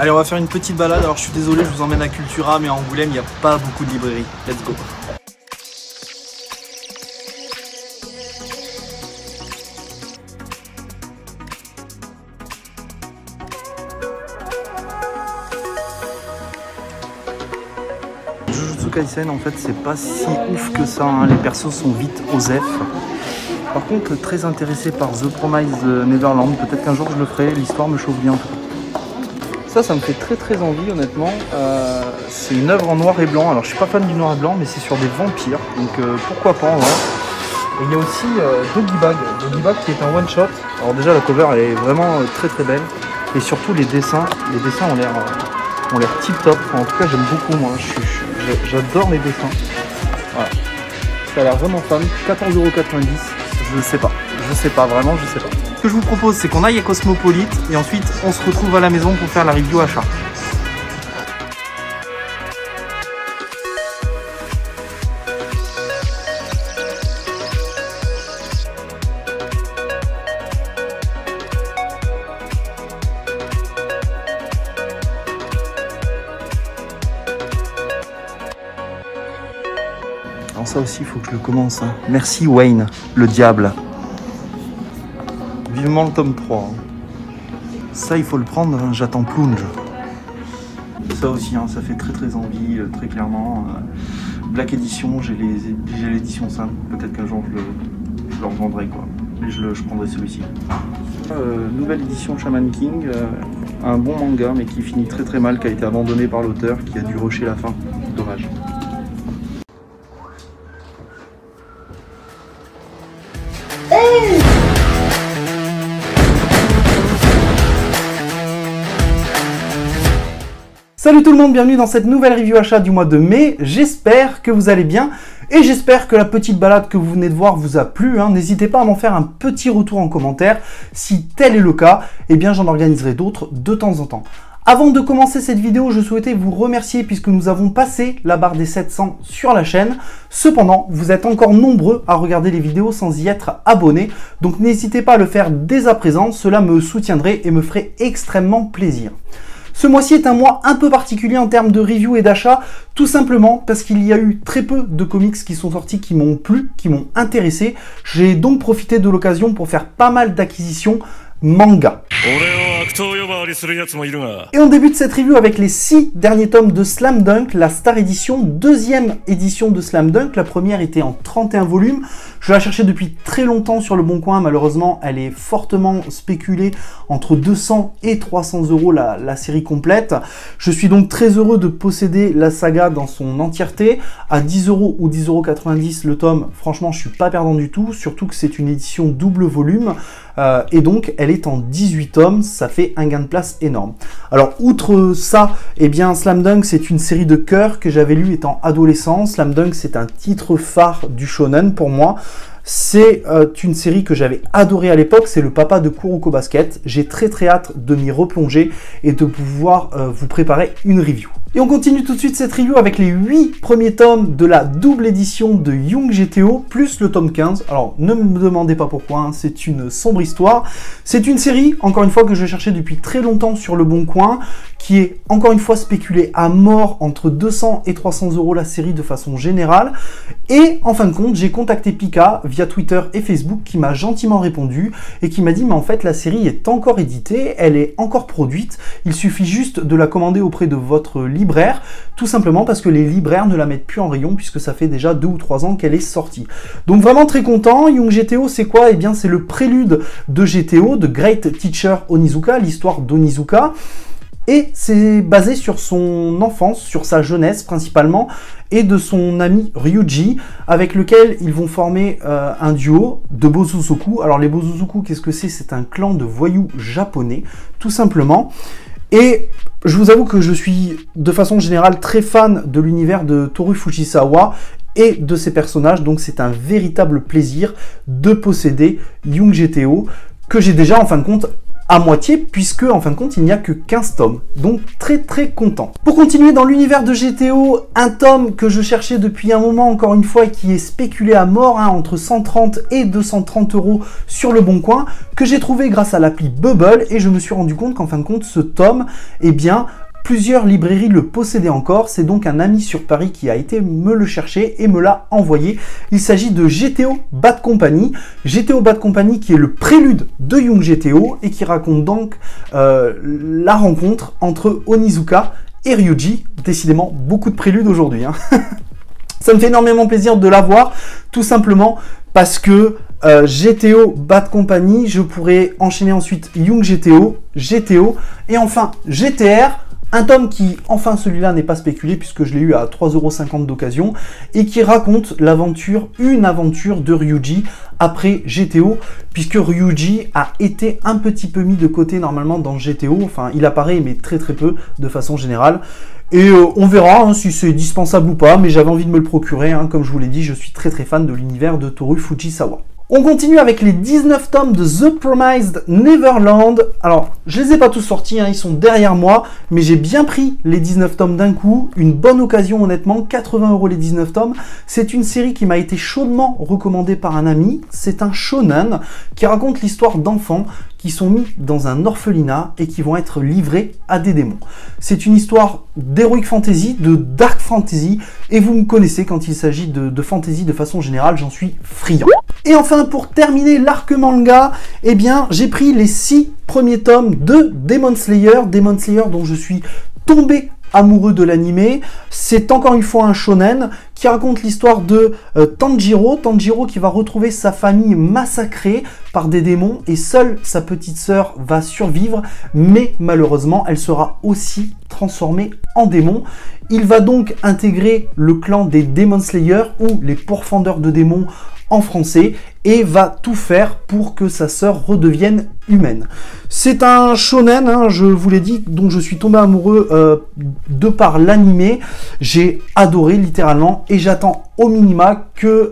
Allez, on va faire une petite balade. Alors je suis désolé, je vous emmène à Cultura, mais à Angoulême, il n'y a pas beaucoup de librairies. Let's go. Jujutsu Kaisen, en fait, c'est pas si ouf que ça, hein. Les persos sont vite osef. Par contre, très intéressé par The Promised Neverland. Peut-être qu'un jour je le ferai, l'histoire me chauffe bien. Ça me fait très envie, honnêtement. C'est une œuvre en noir et blanc. Alors je suis pas fan du noir et blanc, mais c'est sur des vampires, donc pourquoi pas en vrai. Et il y a aussi Doggy Bag qui est un one shot. Alors déjà la cover elle est vraiment très belle, et surtout les dessins ont l'air tip top. Enfin, en tout cas j'aime beaucoup, moi. J'adore les dessins. Voilà. Ça a l'air vraiment fun. 14,90 €. Je sais pas, vraiment je sais pas. Ce que je vous propose, c'est qu'on aille à Cosmopolite et ensuite on se retrouve à la maison pour faire la review achat. Alors ça aussi, il faut que je le commence. Hein. Merci Wayne, le diable. Vivement le tome 3. Ça, il faut le prendre, hein. J'attends Plunge. Ça aussi, hein, ça fait très envie, très clairement. Black Edition, j'ai l'édition simple. Peut-être qu'un jour je le revendrai, quoi. Mais je prendrai celui-ci. Nouvelle édition Shaman King. Un bon manga, mais qui finit très mal, qui a été abandonné par l'auteur, qui a dû rusher la fin. Dommage. Salut tout le monde, bienvenue dans cette nouvelle review achat du mois de mai. J'espère que vous allez bien et j'espère que la petite balade que vous venez de voir vous a plu. Hein. N'hésitez pas à m'en faire un petit retour en commentaire. Si tel est le cas, eh bien j'en organiserai d'autres de temps en temps. Avant de commencer cette vidéo, je souhaitais vous remercier puisque nous avons passé la barre des 700 sur la chaîne. Cependant, vous êtes encore nombreux à regarder les vidéos sans y être abonnés. Donc n'hésitez pas à le faire dès à présent, cela me soutiendrait et me ferait extrêmement plaisir. Ce mois-ci est un mois un peu particulier en termes de review et d'achat, tout simplement parce qu'il y a eu très peu de comics qui sont sortis qui m'ont plu, qui m'ont intéressé. J'ai donc profité de l'occasion pour faire pas mal d'acquisitions manga. Et on débute cette review avec les 6 derniers tomes de Slam Dunk, la Star Edition, deuxième édition de Slam Dunk. La première était en 31 volumes. Je la cherchais depuis très longtemps sur le Bon Coin. Malheureusement, elle est fortement spéculée entre 200 et 300 € la série complète. Je suis donc très heureux de posséder la saga dans son entièreté. À 10 € ou 10,90 € le tome, franchement, je suis pas perdant du tout. Surtout que c'est une édition double volume. Et donc, elle est en 18 tomes. Ça fait un gain de place énorme. Alors, outre ça, eh bien, Slam Dunk, c'est une série de cœur que j'avais lu étant adolescent. Slam Dunk, c'est un titre phare du shonen pour moi. C'est une série que j'avais adorée à l'époque, c'est le papa de Kuroko Basket. J'ai très hâte de m'y replonger et de pouvoir vous préparer une review. Et on continue tout de suite cette review avec les 8 premiers tomes de la double édition de Young GTO, plus le tome 15. Alors, ne me demandez pas pourquoi, hein, c'est une sombre histoire. C'est une série, encore une fois, que je cherchais depuis très longtemps sur le Bon Coin, qui est, encore une fois, spéculée à mort entre 200 et 300 € la série de façon générale. Et, en fin de compte, j'ai contacté Pika via Twitter et Facebook, qui m'a gentiment répondu et qui m'a dit, mais en fait, la série est encore éditée, elle est encore produite, il suffit juste de la commander auprès de votre libraire, tout simplement parce que les libraires ne la mettent plus en rayon puisque ça fait déjà 2 ou 3 ans qu'elle est sortie. Donc vraiment très content. Young GTO, c'est quoi? Eh bien c'est le prélude de GTO, de Great Teacher Onizuka, l'histoire d'Onizuka. Et c'est basé sur son enfance, sur sa jeunesse principalement, et de son ami Ryuji, avec lequel ils vont former un duo de Bozuzoku. Alors les Bozuzoku, qu'est-ce que c'est? C'est un clan de voyous japonais, tout simplement. Et je vous avoue que je suis de façon générale très fan de l'univers de Toru Fujisawa et de ses personnages, donc c'est un véritable plaisir de posséder Young GTO, que j'ai déjà en fin de compte à moitié, puisque en fin de compte il n'y a que 15 tomes, donc très content. Pour continuer dans l'univers de GTO, un tome que je cherchais depuis un moment encore une fois et qui est spéculé à mort, hein, entre 130 et 230 € sur le Bon Coin, que j'ai trouvé grâce à l'appli Bubble, et je me suis rendu compte qu'en fin de compte ce tome, eh bien plusieurs librairies le possédaient encore. C'est donc un ami sur Paris qui a été me le chercher et me l'a envoyé. Il s'agit de GTO Bad Company. GTO Bad Company qui est le prélude de Young GTO et qui raconte donc la rencontre entre Onizuka et Ryuji. Décidément, beaucoup de préludes aujourd'hui, hein. Ça me fait énormément plaisir de l'avoir, tout simplement parce que GTO Bad Company, je pourrais enchaîner ensuite Young GTO, GTO et enfin GTR. Un tome qui, enfin celui-là n'est pas spéculé puisque je l'ai eu à 3,50 € d'occasion et qui raconte une aventure de Ryuji après GTO, puisque Ryuji a été un petit peu mis de côté normalement dans GTO, enfin il apparaît mais très peu de façon générale. Et on verra hein, si c'est dispensable ou pas, mais j'avais envie de me le procurer, hein, comme je vous l'ai dit, je suis très fan de l'univers de Toru Fujisawa. On continue avec les 19 tomes de The Promised Neverland. Alors, je les ai pas tous sortis, hein, ils sont derrière moi, mais j'ai bien pris les 19 tomes d'un coup. Une bonne occasion, honnêtement, 80 € les 19 tomes. C'est une série qui m'a été chaudement recommandée par un ami. C'est un shonen qui raconte l'histoire d'enfants qui sont mis dans un orphelinat et qui vont être livrés à des démons. C'est une histoire d'heroic fantasy, de dark fantasy, et vous me connaissez quand il s'agit de fantasy de façon générale, j'en suis friand. Et enfin, pour terminer l'arc manga, eh bien, j'ai pris les 6 premiers tomes de Demon Slayer dont je suis tombé amoureux de l'animé. C'est encore une fois un shonen qui raconte l'histoire de Tanjiro qui va retrouver sa famille massacrée par des démons et seule sa petite sœur va survivre, mais malheureusement elle sera aussi transformée en démon. Il va donc intégrer le clan des Demon Slayer ou les pourfendeurs de démons en français et va tout faire pour que sa sœur redevienne humaine. C'est un shonen, hein, je vous l'ai dit, dont je suis tombé amoureux de par l'animé. J'ai adoré littéralement et j'attends au minima que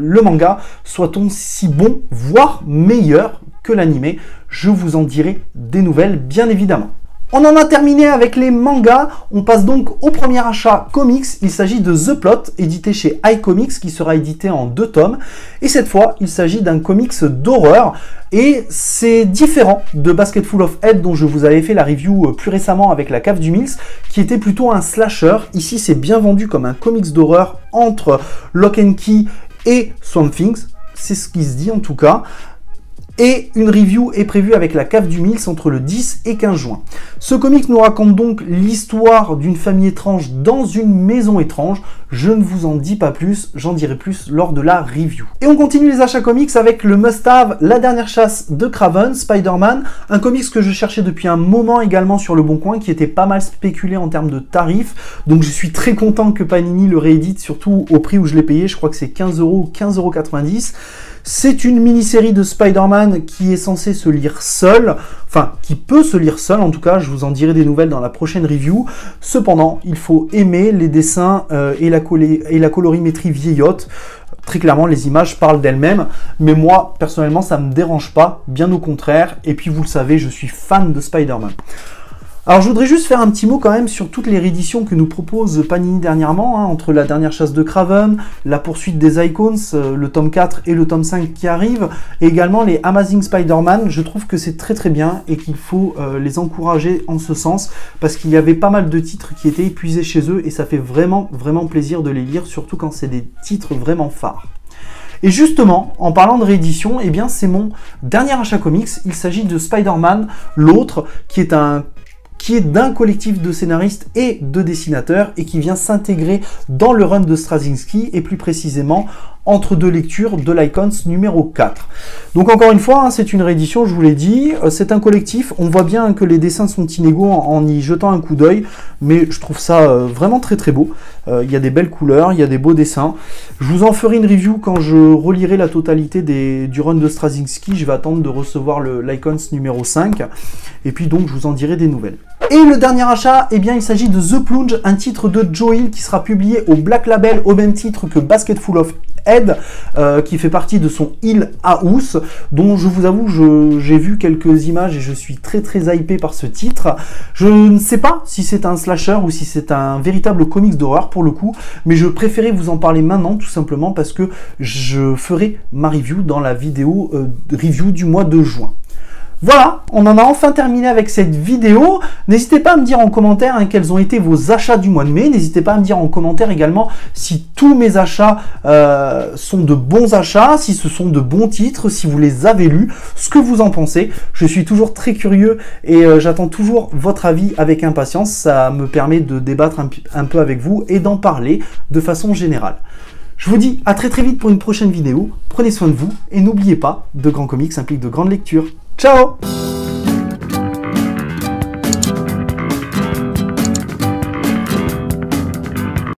le manga soit aussi bon, voire meilleur que l'animé. Je vous en dirai des nouvelles, bien évidemment. On en a terminé avec les mangas, on passe donc au premier achat comics. Il s'agit de The Plot, édité chez iComics, qui sera édité en 2 tomes. Et cette fois, il s'agit d'un comics d'horreur. Et c'est différent de Basketful of Head, dont je vous avais fait la review plus récemment avec la cave du Mills, qui était plutôt un slasher. Ici, c'est bien vendu comme un comics d'horreur entre Lock and Key et Swamp Things. C'est ce qui se dit en tout cas. Et une review est prévue avec la cave du Mills entre le 10 et 15 juin. Ce comic nous raconte donc l'histoire d'une famille étrange dans une maison étrange. Je ne vous en dis pas plus, j'en dirai plus lors de la review. Et on continue les achats comics avec le must-have La Dernière Chasse de Craven, Spider-Man, un comics que je cherchais depuis un moment également sur le Bon Coin, qui était pas mal spéculé en termes de tarifs. Donc je suis très content que Panini le réédite, surtout au prix où je l'ai payé, je crois que c'est 15 € ou 15,90 €. C'est une mini-série de Spider-Man qui est censée se lire seule, enfin qui peut se lire seule en tout cas, je vous en dirai des nouvelles dans la prochaine review. Cependant, il faut aimer les dessins et la colorimétrie vieillotte. Très clairement, les images parlent d'elles-mêmes, mais moi, personnellement, ça ne me dérange pas, bien au contraire. Et puis, vous le savez, je suis fan de Spider-Man. Alors je voudrais juste faire un petit mot quand même sur toutes les rééditions que nous propose Panini dernièrement, hein, entre La Dernière Chasse de Craven, la poursuite des Icons, le tome 4 et le tome 5 qui arrivent, et également les Amazing Spider-Man. Je trouve que c'est très bien et qu'il faut les encourager en ce sens, parce qu'il y avait pas mal de titres qui étaient épuisés chez eux et ça fait vraiment plaisir de les lire, surtout quand c'est des titres vraiment phares. Et justement, en parlant de réédition, eh bien c'est mon dernier achat comics. Il s'agit de Spider-Man, l'autre, qui est d'un collectif de scénaristes et de dessinateurs et qui vient s'intégrer dans le run de Straczynski et plus précisément entre 2 lectures de l'Icons numéro 4. Donc encore une fois, hein, c'est une réédition, je vous l'ai dit, c'est un collectif, on voit bien que les dessins sont inégaux en y jetant un coup d'œil, mais je trouve ça vraiment très beau. Il y a des belles couleurs, il y a des beaux dessins. Je vous en ferai une review quand je relirai la totalité du run de Straczynski. Je vais attendre de recevoir l'Icons numéro 5, et puis donc je vous en dirai des nouvelles. Et le dernier achat, eh bien, il s'agit de The Plunge, un titre de Joe Hill qui sera publié au Black Label au même titre que Basketful of Head, qui fait partie de son Hill House, dont je vous avoue, j'ai vu quelques images et je suis très hypé par ce titre. Je ne sais pas si c'est un slasher ou si c'est un véritable comics d'horreur pour le coup, mais je préférais vous en parler maintenant tout simplement parce que je ferai ma review dans la vidéo review du mois de juin. Voilà, on en a enfin terminé avec cette vidéo. N'hésitez pas à me dire en commentaire quels ont été vos achats du mois de mai. N'hésitez pas à me dire en commentaire également si tous mes achats sont de bons achats, si ce sont de bons titres, si vous les avez lus, ce que vous en pensez. Je suis toujours très curieux et j'attends toujours votre avis avec impatience. Ça me permet de débattre un peu avec vous et d'en parler de façon générale. Je vous dis à très vite pour une prochaine vidéo. Prenez soin de vous et n'oubliez pas, de grands comics impliquent de grandes lectures. Ciao!